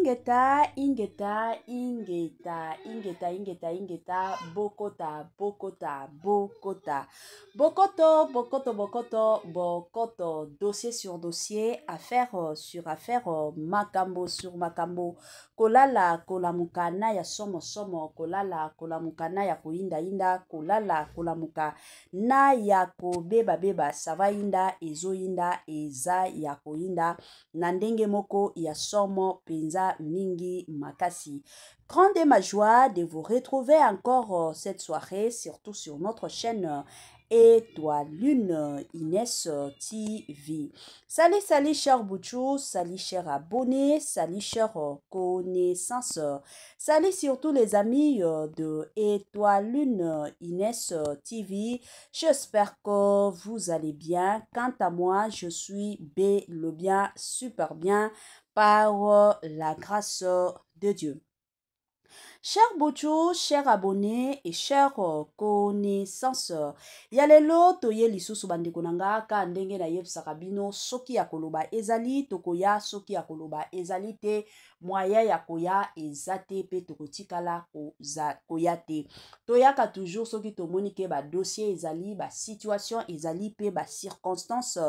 Ingeta, ingeta, ingeta, ingeta, ingeta, ingeta, bokota, bokota, bokota. Bokoto, bokoto, bokoto, bokoto. Dossier sur dossier, affaire sur affaire, makambo sur makambo. Kolala, kolamukana ya somo somo, kolala, kolamukana ya kuinda inda, kolala, kolamuka na ya kobeba beba, sava inda, ezo inda, eza ya koinda, nandenge moko ya somo penza mingi makasi. Grande ma joie de vous retrouver encore cette soirée, surtout sur notre chaîne Étoile Lune Inès TV. Salut, salut, chers Bouchou, salut, chers abonnés, salut, chers connaissances, salut surtout les amis de Étoile Lune Inès TV. J'espère que vous allez bien. Quant à moi, je suis le bien, super bien, par la grâce de Dieu. Chers Bouchou, chers abonnés et chers connaissances, yalelo toye lisusu bandeko nanga ka ndenge na yebisaka bino soki ya koloba ezali tokoya, soki ya koloba ezali te moya ya koya ezate pe tokotikala koya te. Toyaka toujours soki tomoni ke ba dossier ezali, ba situation ezali pe ba circonstance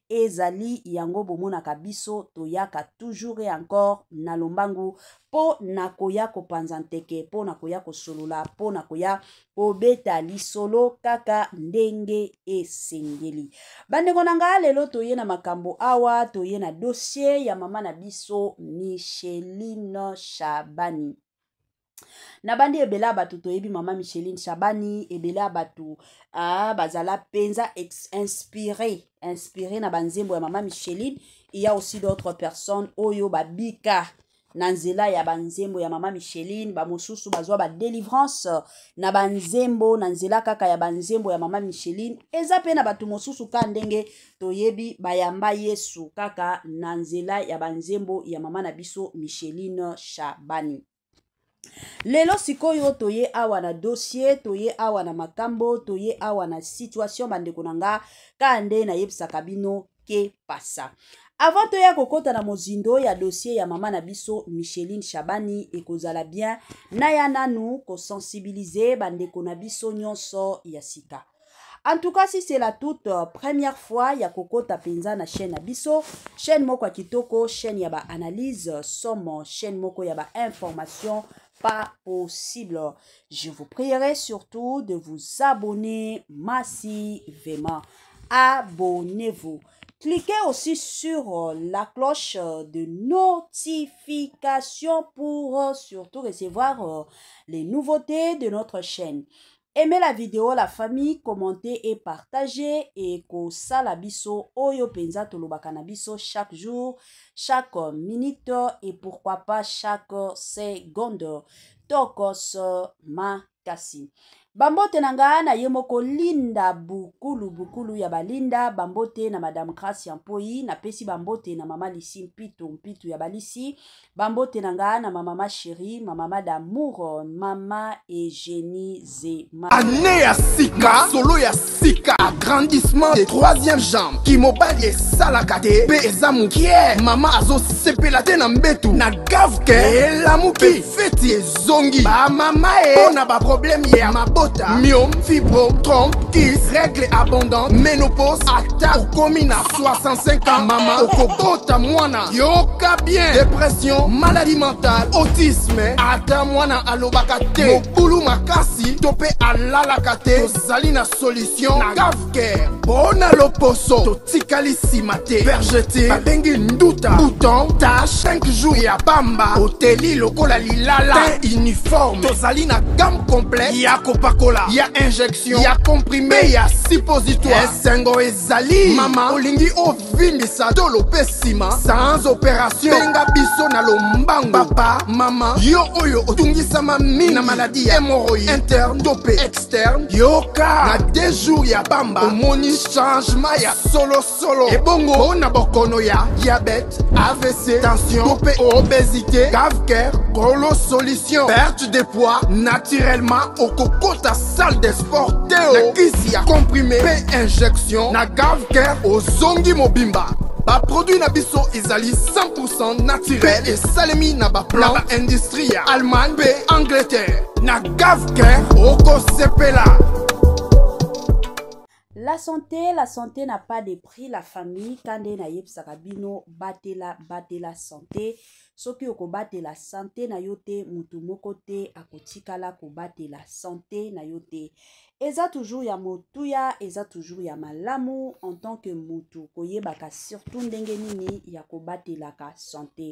ezali yango bomonaka biso toyaka toujours et encore na lombangu po nakoya kopanzanteke, po nakoya kosolola, po nakoya kobeta lisolo kaka ndenge esengeli. Bandeko nanga lelo toye na makambo awa, toye na dossier ya mama na biso Micheline Shabani. Nabandi ebela batu toyebi mama Micheline Shabani, ebela batu bazala penza inspiré na banzembo ya mama Micheline. Il y a aussi d'autres personnes oyo babika nanzela ya banzembo ya mama Micheline, ba mosusu bazwa ba délivrance na banzembo nanzela kaka ya banzembo ya mama Micheline. Eza pe na batu mosusu ka ndenge toyebi bayamba Yesu kaka nanzela ya banzembo ya mama na biso Micheline Shabani. Lelo sikoyo toye awa na dossier, toye awa na makambo, toye awa na situation bandeko nanga ka nde na yebisaka bino ke pasa. Avant toya kokota na mozindo ya dossier ya mama na biso Micheline Shabani ekozala bien na ya nanu ko sensibiliser bandeko na biso nyonso ya sika. En tout cas, si c'est la toute première fois ya kokota penza na chaîne na biso, chaîne moko ya kitoko, chaîne ya ba analyse, somme chaîne moko ya ba information pas possible. Je vous prierai surtout de vous abonner massivement. Abonnez-vous. Cliquez aussi sur la cloche de notification pour surtout recevoir les nouveautés de notre chaîne. Aimez la vidéo, la famille, commentez et partagez et ko salabiso oyo penza tolobaka na biso chaque jour, chaque minute et pourquoi pas chaque seconde. Tokos makasi. Bambote nanga na yemoko linda bukulu ya balinda, bambote na madame Gracia Mpoi, na pesi bambote na mama Lisi mpitu ya balisi, bambote nanga na mama chérie, mama d'amour, mama Eugénie Zema. Année ya sika, solo ya sika, agrandissement des troisième jambe, kimobali esalakate, pe ezamukie, mama azo sepelate na mbetu, na gavke, elamuki, feti ezongi, ba mama ona ba problème ya mabota, myome, fibro, trompe, kiss, règle abondante, ménopause, attaque, commune à 65 ans, mama, okobota mwana, yoka bien, dépression, maladie mentale, autisme, ata mwana alobakate, mokulu makasi, tope alalakate, tozali na solution, na gavke, bona loposo, totikali simate, vergete, babengi nduta, bouton, tache, 5 jours ya bamba, hoteli lokola lilala, teint uniforme, tozali na gamme complète, ya kopakola, ya injection, ya comprimé, ya suppositoire, esengo ezali, mama, olingi ovimbisa tolo pesima, sans opération, benga biso na lombango, papa, mama, yo oyo otungisama mingi, na maladie ya hémorroïde, interne, topé, externe, yoka, na 2 jours ya bamba, omoni changement ya solo, ebongo, ona bokono ya, diabète, AVC, tension, topé, obésité, cave-cœur, gros solution, perte de poids, naturellement, au coco ta salle de sport, théo, na kisi ya comprimé, pe injection, na gave-cœur, au zongi mobimba, ba produit na biso ezali 100% naturel et salemi na ba plan industrie Allemagne pe Angleterre na Gavker oko sepela. La santé n'a pas de prix. La famille, quand na yeb sakabino, batela santé. Soki oko batela santé na yote, mutu mokote, akotikala ko batela santé na yote. Eza toujours ya motuya, eza toujours ya malamu, en tant que mutu, koyebaka surtout ndenge nini ya ko batela ka santé.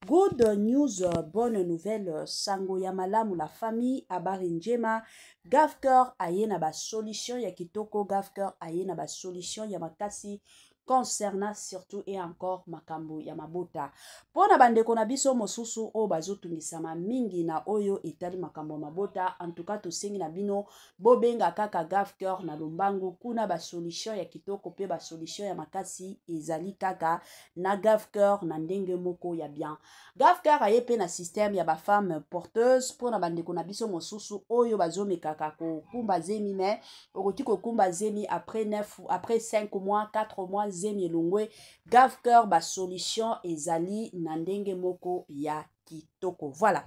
Good news, bonne nouvelle, sango ya malamu la famille, abari njema, Gavker aye na ba solution ya kitoko, Gavker aye na ba solution ya makasi concernant surtout et encore makambo ya mabota. Pona bandeko na biso mosusu o bazotungisama mingi na oyo etali makambo mabota, en tout cas tosengi na bino bobenga kaka Gavker na lombangu kuna ba solution ya kitoko pe ba solution ya makasi ezali kaka na Gavker na ndenge moko ya bien. Gavker aye pe na système ya ba femme porteuse pona bandeko na biso mosusu oyo bazomekaka ko kumba zemi mais okoti ko kumba zemi après 5 mois 4 mois zemi elongwe. Gavker ba solution ezali na ndenge moko ya kitoko. Voilà.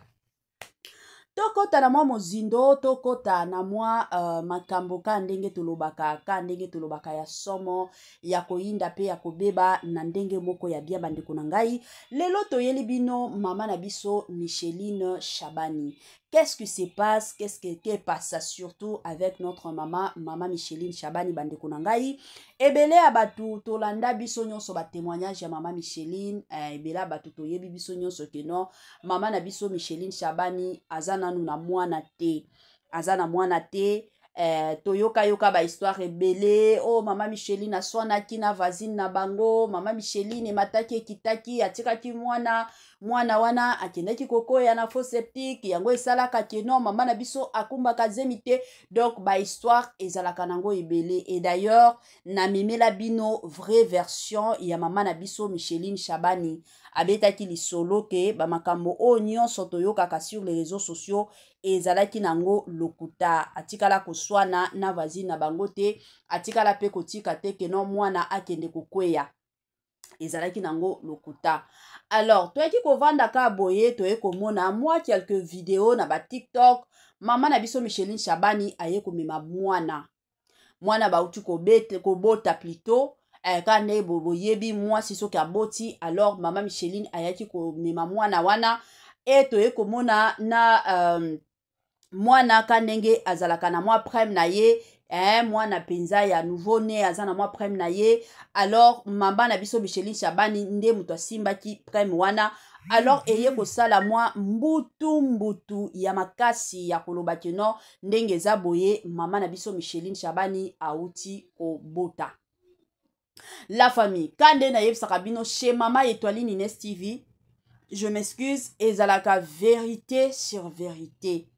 Tokota na mwa mozindo, tokota na mwa makambo ka ndenge tolobaka ya somo, ya koinda pe ya kobeba na ndenge moko ya bia bandeko na ngai. Lelo toyeli bino mama na biso Micheline Chabani. Qu'est-ce qui se passe? Qu'est-ce qui passe surtout avec notre maman Micheline Chabani bandeko na ngai? Ebele abatu tolanda biso nyonso ba témoignage ya mama Micheline, ebele abatu toyebi biso nyonso ke non mama na biso Micheline Chabani azana nu na mwana te. Azana mwana te. Toyoka ba histoire ebele. Oh mama Micheline aswanaki na voisine na bango, mama Micheline mataki kitaki atikaki mwana wana akendaki kokoya na faux septique yango esalaka keno mama na biso akumbaka zemite. Donc ba histoire ezalaka nango ebele. Et d'ailleurs na memela bino vraie version ya mama na biso Micheline Chabani abetaki lisolo ke ba makambo o nyonso toyokaka sur les réseaux sociaux ezalaki nango lokuta, atikala koswana na voisine na bango te, atikala pe kotika te ke non mwana akende kokweya, ezalaki nango lokuta. Alors toyeki kovanda ka boye toye komona moi quelques vidéos na ba TikTok mama na biso Micheline Chabani aye komema mwana bauti kobota plutôt kane boyebi moi sisoki aboti. Alors mama Micheline ayaki komema mwana wana et toye komona na mwana kanenge azalaka na mwa prime na ye, mwana penza ya nouveau né azana mwa prime na ye. Alors mama na biso Micheline Chabani nde muto asimbaki prime wana. Alors eye kosala mwa mbutu ya makasi ya koloba keno ndenge eza boye mama na biso Micheline Chabani auti kobota. La famille kande na yebisaka bino chez mama Étoiline Ines TV, je m'excuse, ezalaka vérité sur vérité.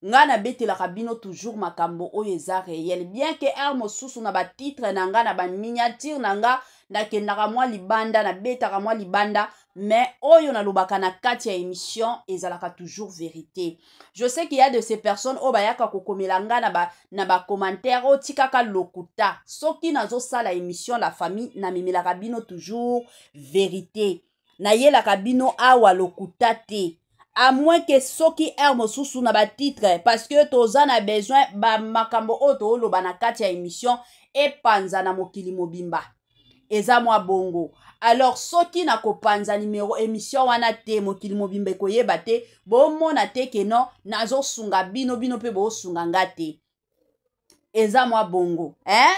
Nga na betelaka bino toujours makambo oyo eza réel. Bien que mosusu na ba titre na nga na ba miniature na nga na kendaka mwa libanda na betaka mwa libanda, mais oyo na lobaka na kati ya émission ezalaka toujours vérité. Je sais qu'il y a de ces personnes o bayaka kokomela nga na ba commentaire o tikaka lokuta. Soki nazo sala émission la famille na memelaka bino toujours vérité. Na yela kabino awa lokuta te. À moins que soki mosusu na ba titre parce que toza na besoin ba makambo oto lo banakati ya émission et panza na mokili mobimba eza mwa bongo. Alors soki na kopanza numéro émission wana te mokili mobimba koyeba te bomona te ke non nazo sunga bino pe bo sunga ngate eza mwa bongo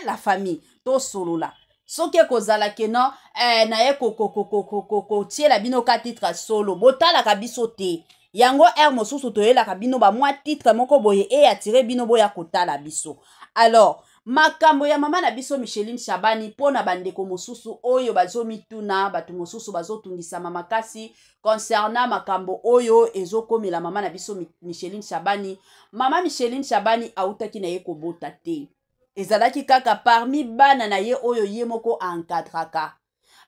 la famille to solola. Soki kozala ke non na ye ko tiela bino ka titre solo botala ka biso te. Yango mosusu toyela ka bino ba mwa titre moko boye e atire bino boya kotala biso. Alors makambo ya mama na biso Micheline Chabani pona bandeko mosusu oyo bazomituna batu mosusu bazotungisa mama kasi concernant makambo oyo ezokomela mama na biso Micheline Chabani. Mama Micheline Chabani autaki na ye kobota te. Ezalaki kaka parmi bana na ye oyo ye moko encadraka.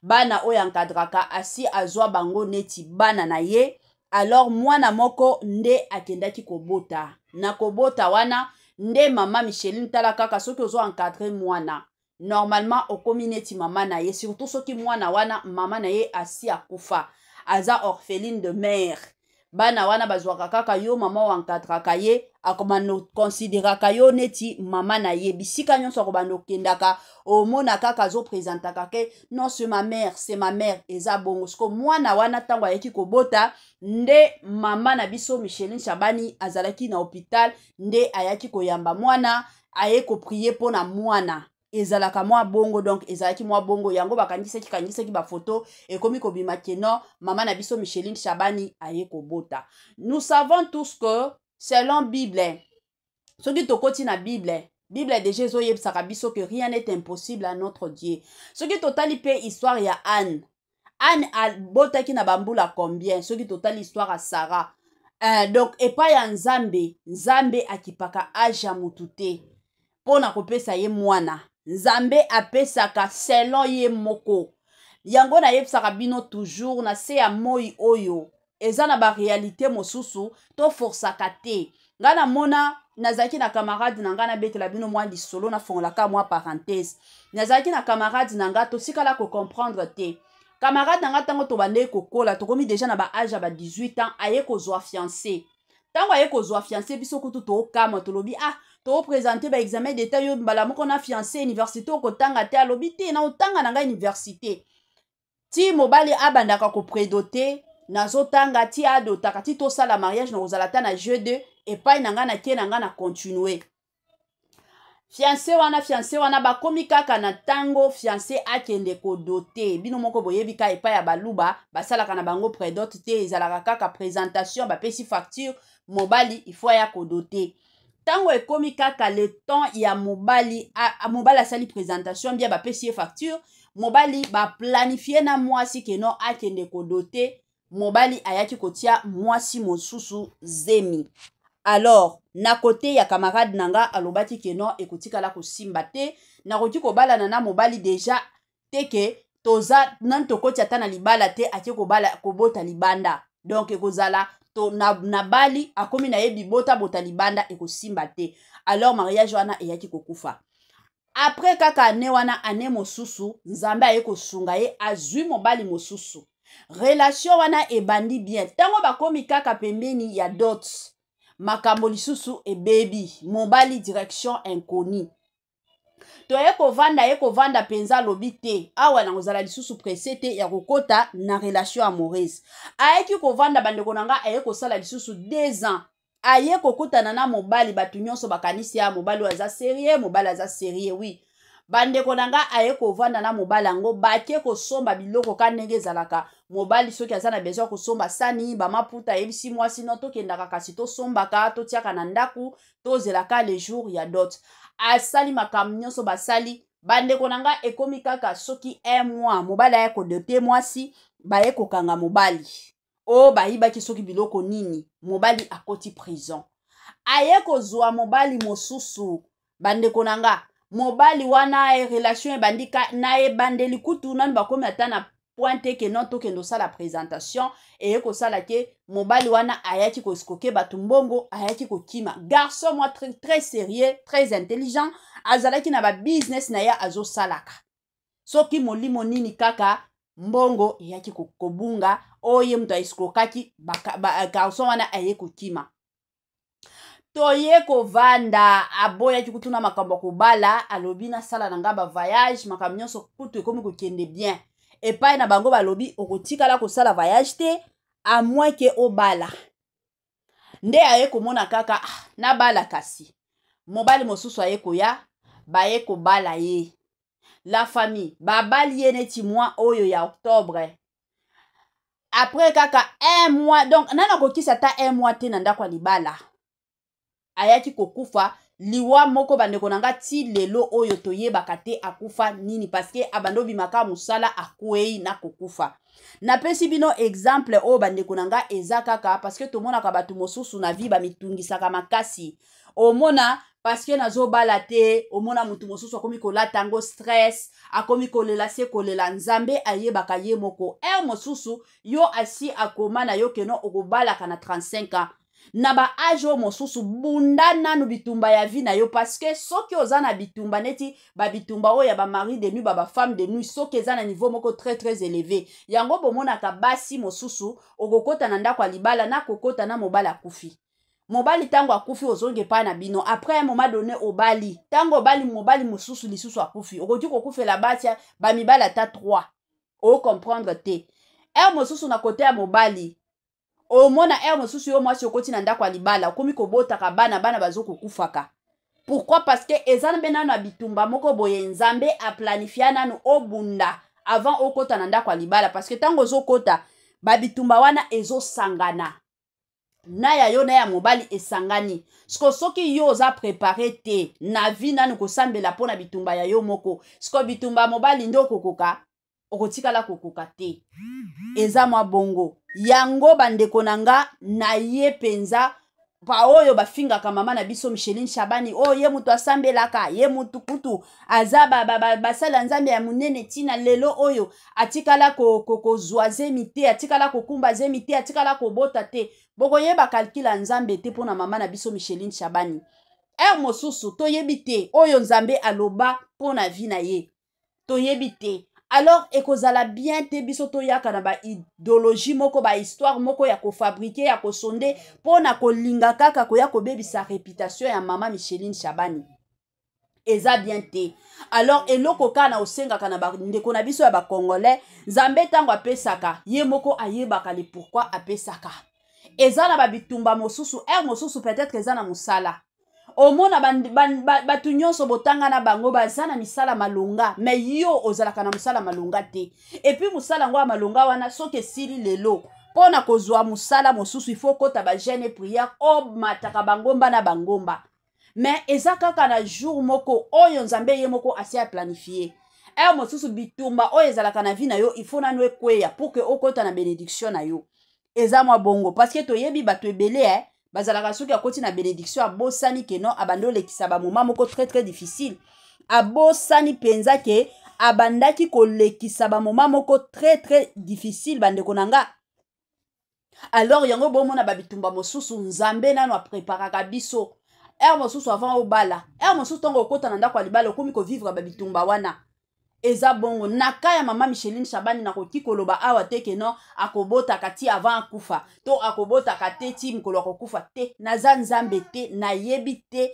Bana oyo encadraka asi azwa bango neti bana na ye. Alors mwana moko nde akendaki kobota. Na kobota wana nde mama Micheline tala kaka soki ozo encadrer mwana. normalement okomi neti mama na ye, surtout soki mwana wana mama na ye asi akufa aza orpheline de mère. Bana wana bazwaka kaka yo mama wankadraka ye akomano consideraka yo neti mama na ye. Bisika nyonso akobano kendaka omona kaka zo présentaka ke non c'est ma mère eza bongo. Sko mwana wana tango ayeki kobota nde mama na biso Micheline Chabani azalaki na hôpital nde ayaki koyamba mwana aye ko prier pona mwana. Ezalaka mwa bongo, donc ezalaki mwa bongo yango bakangisaki ba photo ekomi kobima keno mama na biso Micheline Chabani aye kobota. Nous savons tous que selon Bible, soki tokoti na Bible déjà ezoyebisaka biso que rien n'est impossible à notre Dieu. Soki totali pe histoire ya Anne abotaki na bambula combien, soki totali histoire à Sarah, donc epai ya Nzambe akipaka age ya mutu te pona kopesa ye mwana. Nzambe apesaka selon ye moko. Yango na yebisaka bino toujours na se ya moi oyo eza na ba réalité mosusu to forsaka te. Ngana mona nazaki na camarade na nga na betela bino mwa lisolo na fongolaka mwa parenthèse. Nazaki na camarade na nga to sikala ko comprendre te. Camarade na nga tango to bande kokola to komi déjà na ba âge ba 18 ans aye ko zwa fiancé. Tango aye ko zwa fiancé biso kutu to kama to lobi to présenter ba examen d'état yo mbala moko na fiancé université ko tanga te alobi te na otanga na nga université. Ti mobali abandaka ko prédoter nazo tanga ti adotaka ti to sala mariage na ozalata na jeu de epai na nga na kie na nga na continuer. Fiancé wana bakomi kaka na tango fiancé akende ko doter. Bino moko boyebi ka epai ya baluba basalaka na bango prédote te ezalaka kaka présentation bapesi facture mobali il faut ya ko doter. Tango ekomi kaka le temps ya mobali asali présentation bien bapesi ye facture mobali ba planifier na mwasi keno akende ko doter mobali ayaki kotia mwasi mosusu zemi. Alors na côté ya camarade nanga alobaki keno ekotikala kosimba te na koki kobala na mobali déjà teke toza nan tokoti ata na libala te ake kobota libanda, donc ekozala to na bali akomi na yebi bota libanda ekosimba te. Alors mariage wana eyaki kokufa. Après kaka ane wana ane mosusu Nzambe aye kosunga ye azwi mobali mosusu. Relation wana ebandi bien. Tango bakomi kaka pembeni ya dot makambo lisusu e baby mobali direction inconnue. To ye kovanda penza lobi te awa na kozala lisusu pressé te ya kokota na relation amoureuse. Ayeki kovanda bandeko nanga aye kosala lisusu 2 ans. Aye kokutana na mobali batu nyonso bakanisi ya mobali aza sérieux oui. Bandeko nanga aye kovanda na mobali yango bake kosomba biloko kanenge ezalaka mobali soki aza na besoin kosomba sani bamaputa yebisi mwasi no tokendaka kasi tosombaka totiaka na ndaku tozelaka le jour ya dot. Asali makambo nyonso basali bandeko nanga ekomi kaka soki 1 mois mobali aye kodote mwasi baye kokanga mobali o bayibaki soki biloko nini mobali akoti prison. Aye kozwa mobali mosusu bandeko nanga mobali wana relation ebandika na ebandeli kutu nani bakomi ata na pointe ke non tokendo sala présentation eye kosala ke mobali wana ayaki koskoke batu mbongo ayaki kokima. Garçon moi très sérieux très intelligent azalaki na ba business na ya azo salaka soki molimo nini kaka mbongo eyaki kobunga oye mtu aiskokaki garçon wana aye kokima. Toye kovanda aboyaki kutuna makambo kobala alobi na sala nanga ba voyage makambo nyonso kutu ekomi kokende bien epai na bango balobi okotikala kosala voyage te a moins ke obala nde aye komona kaka na bala kasi mobali mosusu aye koya baye kobala ye la famille babali ye neti mois oyo ya octobre. Après kaka 1 mois donc nana kokisa ta 1 mois te na ndako libala ayaki kokufa liwa moko bandeko nanga ti lelo oyo toyebaka te akufa nini parce que abando bimaka musala akuei na kokufa. Napesi bino exemple o bandeko nanga eza kaka parce que tomonaka batu mosusu na vie bamitungisaka makasi omona parce que nazo bala te omona mutu mosusu akomi kolata ngo stress akomi kolela se kolela Nzambe ayebaka ye moko mosusu yo asi akoma na yo keno okobalaka na 35 ans na ba ajo mosusu bunda nanu bitumba ya vi na yo parce que soki oza na bitumba neti ba bitumba oyo ya ba mari de nuit ba femme de nuit soki eza na niveau moko très élevé yango bomonaka basi mosusu okokota na ndako ya libala na kokota na mobali akufi mobali tango akufi ozonge pa na bino après un moment donné obali tango obali mobali mosusu lisusu akufi okoki kokufela batia ba mibala ata 3 o comprendre te mosusu na kote ya mobali omona mosusu yo mwasi okoti na ndako ya libala okomi kobotaka bana bazo kokufaka pourquoi parce que eza na benano bitumba moko boye nzambe a planifia nanu obunda avant okota na ndako ya libala parce que tango ozokota ba bitumba wana ezosangana na ya yo na ya mobali esangani soki yo oza préparé te na vie nanu kosambela pona bitumba ya yo moko siko bitumba mobali ndo kokoka okotikala kokoka te eza mwa bongo yango bandeko nanga na ye penza pa oyo bafingaka mama na biso Micheline Shabani ye mutu asambelaka ye mutu kutu aza basala nzambe ya munene tina lelo oyo atikala kozwaze mite atikala kokumba ze mite atikala kobota te boko yeba kalkila nzambe te pona mama na biso Micheline Shabani mosusu toyebi te oyo nzambe aloba pona vi na ye toyebi te alors ekozala bien te biso toyaka na ba idéologie moko ba histoire moko ya kofabriquer ya kosonde pona kolinga kaka koya kobebisa réputation ya mama Micheline Shabani eza bien te alors eloko kana osengaka na ba ndeko na biso ya ba congolais nzambe tango apesaka ye moko ayebaka le pourquoi apesaka eza na ba bitumba mosusu mosusu peut-être eza na musala omona batu nyonso botanga na bango baza na misala malonga mais yo ozalaka na musala malonga te et puis musala ngo ya malonga wana soki esili lelo pona kozwa musala mosusu il faut kota ba jeûne prière mataka bangomba na bangomba mais eza kaka na jour moko oyo nzambe ye moko asi a planifier mosusu bitumba oyo ezalaka na vie na yo il faut nanu ekweya pour que okota na bénédiction na yo eza mwa bongo parce que toyebi bato ebele bazalaka soki akoti na bénédiction abosani ke non abandi olekisa bamoma moko très difficile abosani penza ke abandaki kolekisa bamoma moko très difficile bandeko nanga alors yango bomona babitumba mosusu nzambe nano apreparaka biso mosusu avant obala mosusu tongo okota na ndako ya libala okomi kovivre babitumba wana eza bongo naka ya mama Micheline Shabani na koki koloba awa te ke non akobotaka ti avant akufa to akobotaka te ti mkolo akokufa te naza nzambe te nayebi te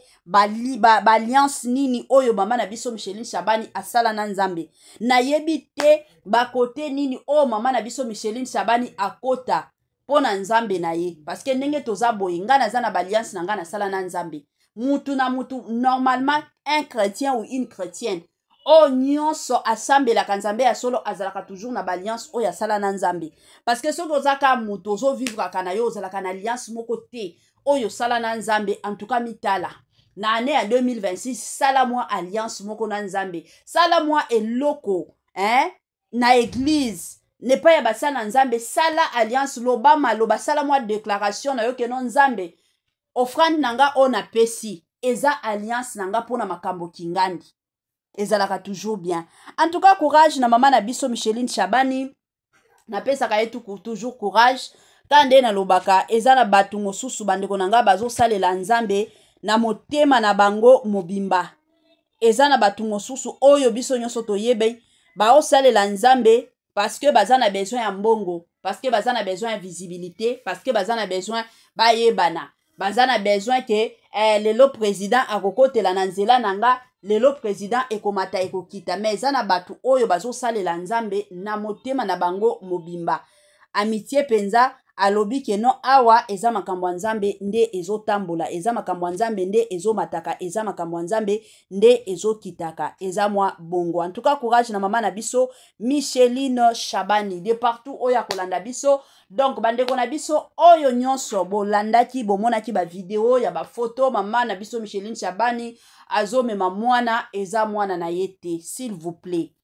alliance nini oyo mama na biso Micheline Shabani asala na nzambe nayebi te bakote nini oyo mama na biso Micheline Shabani akota pona nzambe na ye parce que ndenge toza boye nga naza na alliance na nga nasala na nzambe mutu na mutu normalement un chrétien ou une chrétienne nyonso asambelaka nzambe ya solo azalaka toujours na alliance oyo asala na nzambe parce que soki ozaka mutu ozovivraka na yo ozalaka na alliance moko te oyo sala na nzambe en tout cas mitala na année ya 2026 sala mwa alliance moko na nzambe sala mwa eloko na église nepa ya basala na nzambe sala alliance loba sala mwa déclaration na yo ke non nzambe offrande nanga o na pesi eza alliance nanga pona makambo kingandi ezalaka toujours bien en tout cas courage na mama na biso Micheline Shabani na pesaka yetu toujours courage kande na lobaka eza na batu mosusu bandeko nanga bazosalela nzambe na motema na bango mobimba eza na batu mosusu oyo biso nyonso toyebe baosalela nzambe parce que baza na besoin ya mbongo parce que baza na besoin ya visibilité parce que baza na besoin bayebana baza na besoin ke lelo président akokotela na nzela nanga lelo président ekomata ekokita mais eza na batu oyo bazosalela nzambe na motema na bango mobimba amitié penza alobi ke non awa eza makambo ya nzambe nde ezotambola eza makambo ya nzambe nde ezomataka eza makambo ya nzambe nde ezokitaka eza mwa bongo en tout cas courage na mama na biso Micheline Shabani de partout oyo akolanda biso donc bandeko na biso oyo nyonso bolandaki bomonaki ba video ya ba photo mama na biso Micheline Shabani azomema mwana eza mwana na ye te s'il vous plaît